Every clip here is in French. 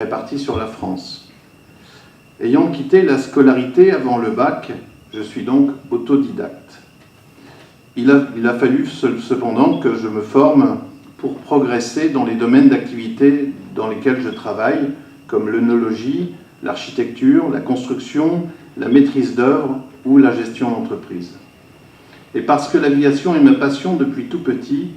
répartis sur la France. Ayant quitté la scolarité avant le bac, je suis donc autodidacte. Il a fallu cependant que je me forme pour progresser dans les domaines d'activité dans lesquels je travaille, comme l'œnologie, l'architecture, la construction, la maîtrise d'œuvre ou la gestion d'entreprise. Et parce que l'aviation est ma passion depuis tout petit,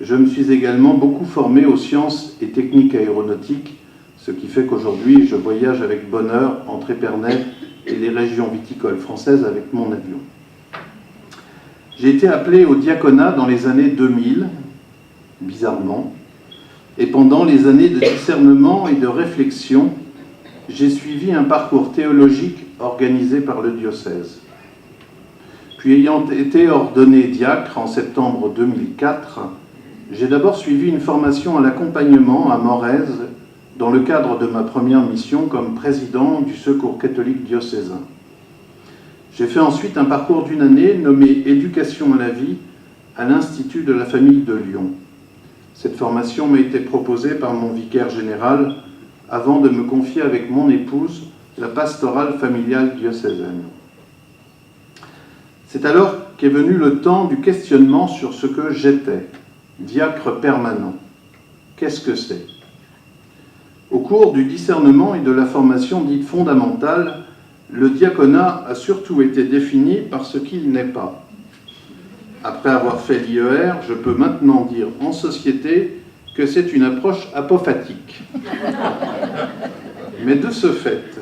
je me suis également beaucoup formé aux sciences et techniques aéronautiques, ce qui fait qu'aujourd'hui, je voyage avec bonheur entre Épernay et les régions viticoles françaises avec mon avion. J'ai été appelé au diaconat dans les années 2000, bizarrement, et pendant les années de discernement et de réflexion, j'ai suivi un parcours théologique organisé par le diocèse. Puis ayant été ordonné diacre en septembre 2004, j'ai d'abord suivi une formation à l'accompagnement à Morez dans le cadre de ma première mission comme président du Secours catholique diocésain. J'ai fait ensuite un parcours d'une année nommé Éducation à la vie à l'Institut de la famille de Lyon. Cette formation m'a été proposée par mon vicaire général avant de me confier avec mon épouse la pastorale familiale diocésaine. C'est alors qu'est venu le temps du questionnement sur ce que j'étais, diacre permanent. Qu'est-ce que c'est ? Au cours du discernement et de la formation dite fondamentale, le diaconat a surtout été défini par ce qu'il n'est pas. Après avoir fait l'IER, je peux maintenant dire en société que c'est une approche apophatique. Mais de ce fait,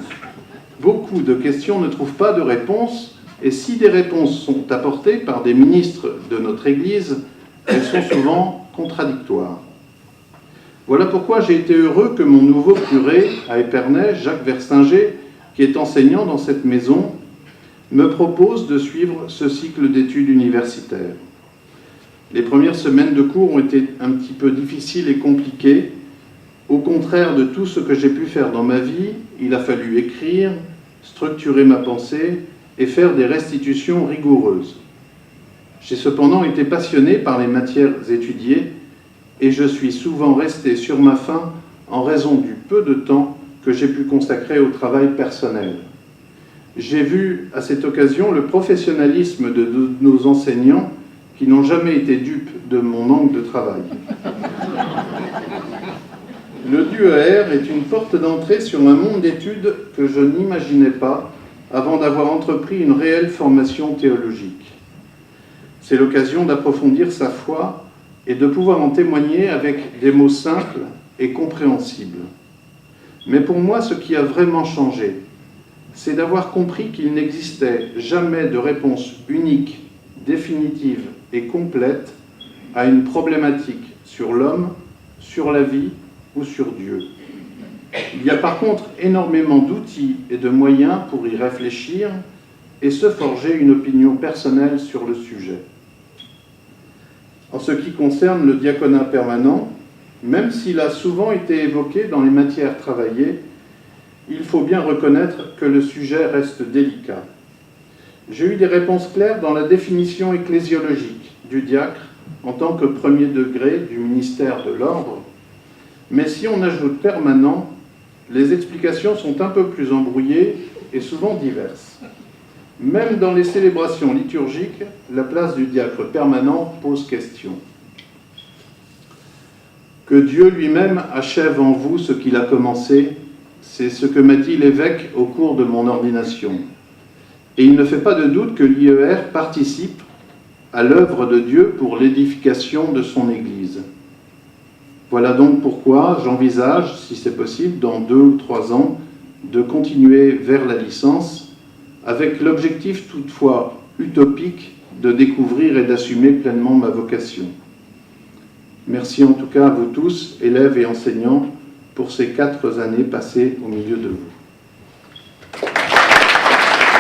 beaucoup de questions ne trouvent pas de réponse, et si des réponses sont apportées par des ministres de notre Église, elles sont souvent contradictoires. Voilà pourquoi j'ai été heureux que mon nouveau curé à Épernay, Jacques Versinger, qui est enseignant dans cette maison, me propose de suivre ce cycle d'études universitaires. Les premières semaines de cours ont été un petit peu difficiles et compliquées. Au contraire de tout ce que j'ai pu faire dans ma vie, il a fallu écrire, structurer ma pensée et faire des restitutions rigoureuses. J'ai cependant été passionné par les matières étudiées et je suis souvent resté sur ma faim en raison du peu de temps que j'ai pu consacrer au travail personnel. J'ai vu à cette occasion le professionnalisme de nos enseignants qui n'ont jamais été dupes de mon manque de travail. Le DUER est une porte d'entrée sur un monde d'études que je n'imaginais pas avant d'avoir entrepris une réelle formation théologique. C'est l'occasion d'approfondir sa foi et de pouvoir en témoigner avec des mots simples et compréhensibles. Mais pour moi, ce qui a vraiment changé, c'est d'avoir compris qu'il n'existait jamais de réponse unique, définitive et complète à une problématique sur l'homme, sur la vie ou sur Dieu. Il y a par contre énormément d'outils et de moyens pour y réfléchir et se forger une opinion personnelle sur le sujet. En ce qui concerne le diaconat permanent, même s'il a souvent été évoqué dans les matières travaillées, il faut bien reconnaître que le sujet reste délicat. J'ai eu des réponses claires dans la définition ecclésiologique du diacre en tant que premier degré du ministère de l'ordre, mais si on ajoute permanent, les explications sont un peu plus embrouillées et souvent diverses. Même dans les célébrations liturgiques, la place du diacre permanent pose question. Que Dieu lui-même achève en vous ce qu'il a commencé, c'est ce que m'a dit l'évêque au cours de mon ordination. Et il ne fait pas de doute que l'IER participe à l'œuvre de Dieu pour l'édification de son Église. Voilà donc pourquoi j'envisage, si c'est possible, dans 2 ou 3 ans, de continuer vers la licence, avec l'objectif toutefois utopique de découvrir et d'assumer pleinement ma vocation. Merci en tout cas à vous tous, élèves et enseignants, pour ces 4 années passées au milieu de vous.